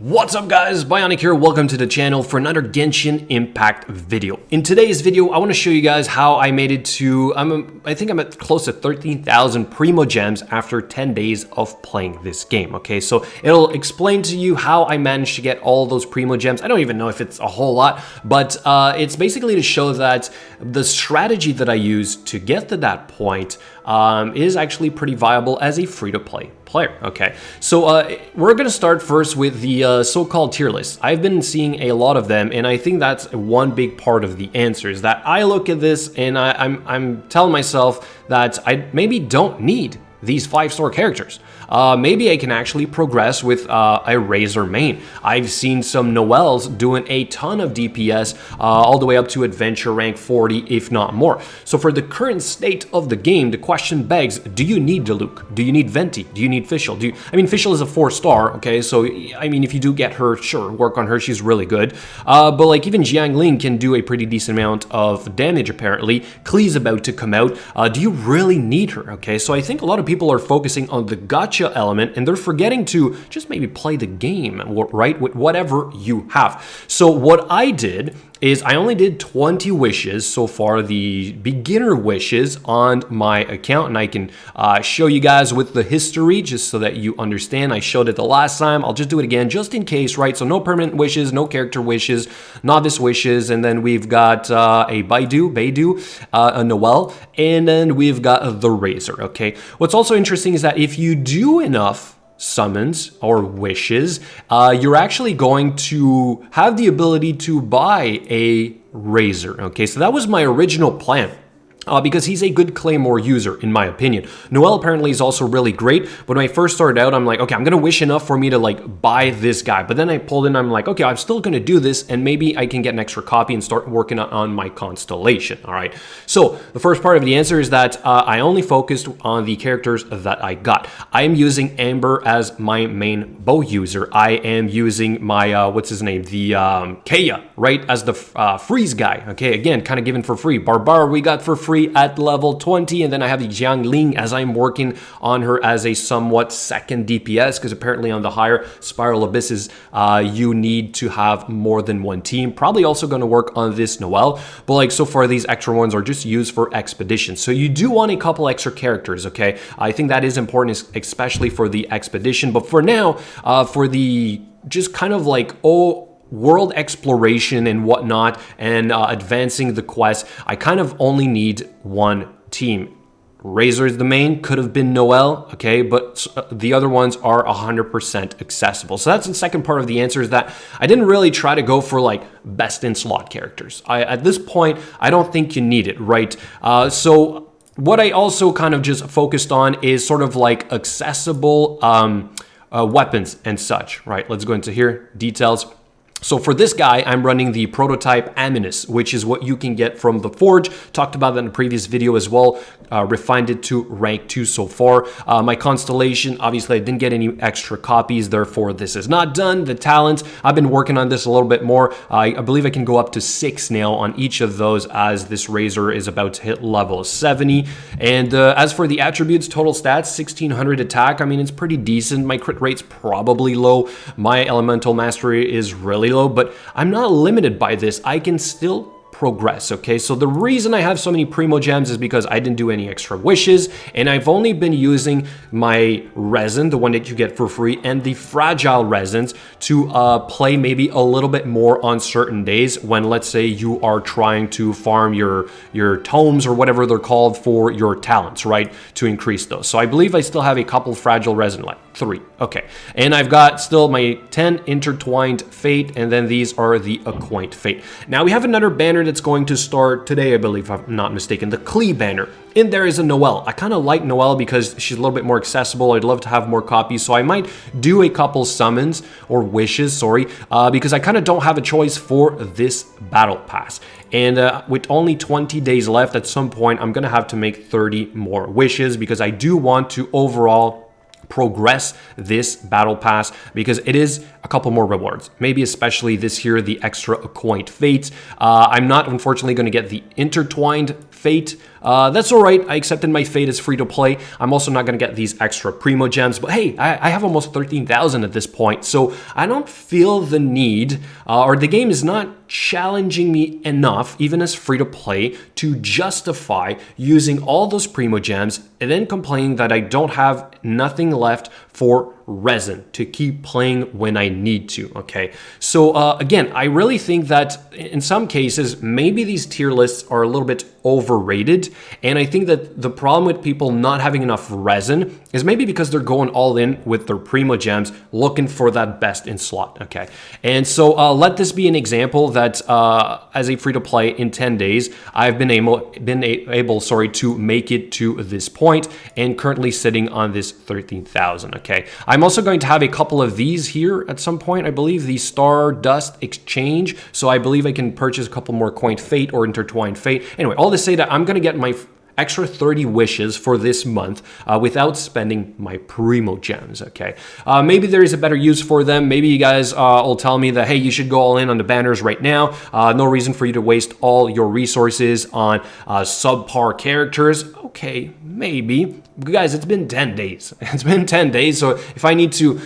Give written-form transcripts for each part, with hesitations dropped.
What's up guys, Bionic here, welcome to the channel for another Genshin Impact video. In today's video, I want to show you guys how I made it to, I think I'm at close to 13,000 Primogems after 10 days of playing this game, okay? So it'll explain to you how I managed to get all those Primogems. I don't even know if it's a whole lot, but it's basically to show that the strategy that I used to get to that point is actually pretty viable as a free-to-play player. Okay, so we're gonna start first with the so-called tier list. I've been seeing a lot of them, and I think that's one big part of the answer is that I look at this and I'm telling myself that I maybe don't need these 5-star characters. Maybe I can actually progress with a Razor main. I've seen some Noelles doing a ton of DPS all the way up to adventure rank 40, if not more. So for the current state of the game, the question begs, do you need Diluc? Do you need Venti? Do you need Fischl? I mean, Fischl is a 4-star, okay? So, I mean, if you do get her, sure, work on her, she's really good. But like even Jiangling can do a pretty decent amount of damage, apparently. Klee's about to come out. Do you really need her, okay? So I think a lot of people are focusing on the gacha element and they're forgetting to just maybe play the game, right, with whatever you have. So what I did is I only did 20 wishes so far, the beginner wishes on my account, and I can show you guys with the history just so that you understand. I showed it the last time. I'll just do it again just in case, right? So no permanent wishes, no character wishes, novice wishes, and then we've got a Beidou, a Noelle, and then we've got the Razor, okay? What's also interesting is that if you do enough summons or wishes, you're actually going to have the ability to buy a Razor, okay? So that was my original plan. Because he's a good Claymore user, in my opinion. Noelle apparently is also really great, but when I first started out, I'm like, okay, I'm gonna wish enough for me to like buy this guy. But then I pulled in, I'm like, okay, I'm still gonna do this, and maybe I can get an extra copy and start working on my constellation, all right? So the first part of the answer is that I only focused on the characters that I got. I am using Amber as my main bow user. I am using my, what's his name? The Kaya, right? As the freeze guy, okay? Again, kind of given for free. Barbar we got for free at level 20, and then I have the Jiangling as I'm working on her as a somewhat second DPS, because apparently on the higher Spiral Abysses you need to have more than one team. Probably also going to work on this Noelle, but like so far these extra ones are just used for expedition. So you do want a couple extra characters, okay? I think that is important, especially for the expedition, but for now, for the just kind of like world exploration and whatnot, and advancing the quest, I kind of only need one team. Razor is the main, could have been Noelle, okay, but the other ones are 100% accessible. So that's the second part of the answer, is that I didn't really try to go for like best in slot characters. At this point, I don't think you need it, right? So what I also kind of just focused on is sort of like accessible weapons and such, right? Let's go into here, details. So for this guy, I'm running the prototype Aminus, which is what you can get from the Forge. Talked about that in a previous video as well. Refined it to rank 2 so far. My constellation, obviously I didn't get any extra copies, therefore this is not done. The talents, I've been working on this a little bit more. I believe I can go up to 6 now on each of those, as this Razor is about to hit level 70. And as for the attributes, total stats, 1600 attack. I mean, it's pretty decent. My crit rate's probably low. My elemental mastery is really low, but I'm not limited by this. I can still progress, okay? So the reason I have so many Primogems is because I didn't do any extra wishes, and I've only been using my resin, the one that you get for free, and the fragile resins to play maybe a little bit more on certain days when, let's say, you are trying to farm your tomes or whatever they're called for your talents, right? To increase those. So I believe I still have a couple fragile resin, like 3, okay. And I've got still my 10 intertwined fate, and then these are the acquaint fate. Now we have another banner that's going to start today, I believe, if I'm not mistaken, the Klee banner. In there is a Noelle. I kind of like Noelle because she's a little bit more accessible. I'd love to have more copies, so I might do a couple summons or wishes, sorry, because I kind of don't have a choice for this battle pass. And with only 20 days left, at some point, I'm going to have to make 30 more wishes, because I do want to overall progress this battle pass, because it is a couple more rewards, maybe especially this here, the extra acquaint fate. I'm not unfortunately going to get the intertwined fate That's all right. I accepted my fate as free to play. I'm also not going to get these extra Primogems, but hey, I have almost 13,000 at this point, so I don't feel the need, or the game is not challenging me enough, even as free to play, to justify using all those Primogems and then complaining that I don't have nothing left for resin to keep playing when I need to, okay? So again, I really think that in some cases, maybe these tier lists are a little bit overrated, and I think that the problem with people not having enough resin is maybe because they're going all in with their Primogems, looking for that best in slot, okay? And so let this be an example that as a free-to-play in 10 days, I've been able to make it to this point, and currently sitting on this 13,000, okay? I'm also going to have a couple of these here at some point, I believe, the Stardust Exchange, so I believe I can purchase a couple more Coined Fate or Intertwined Fate. Anyway, all to say that I'm going to get my extra 30 wishes for this month without spending my Primogems, okay? Maybe there is a better use for them. Maybe you guys will tell me that, hey, you should go all in on the banners right now. No reason for you to waste all your resources on subpar characters. Okay, maybe. Guys, it's been 10 days. It's been 10 days, so if I need to,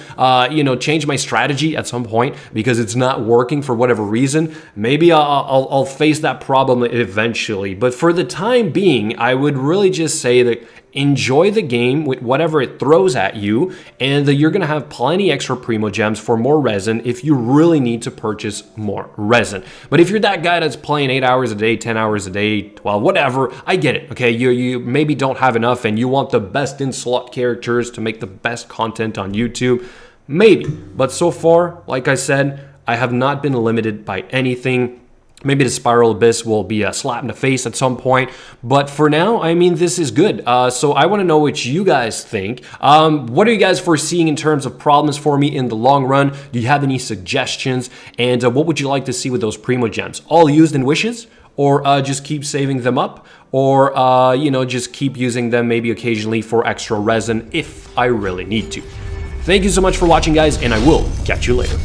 change my strategy at some point because it's not working for whatever reason, maybe I'll face that problem eventually. But for the time being, I would really just say that enjoy the game with whatever it throws at you, and that you're going to have plenty extra Primogems for more resin if you really need to purchase more resin. But if you're that guy that's playing 8 hours a day, 10 hours a day, 12, whatever, I get it, okay? You maybe don't have enough and you want the best in slot characters to make the best content on YouTube. Maybe. But so far, like I said, I have not been limited by anything. Maybe the Spiral Abyss will be a slap in the face at some point. But for now, I mean, this is good. So I want to know what you guys think. What are you guys foreseeing in terms of problems for me in the long run? Do you have any suggestions? And what would you like to see with those Primogems? All used in wishes? Or just keep saving them up? Or, just keep using them maybe occasionally for extra resin if I really need to. Thank you so much for watching, guys, and I will catch you later.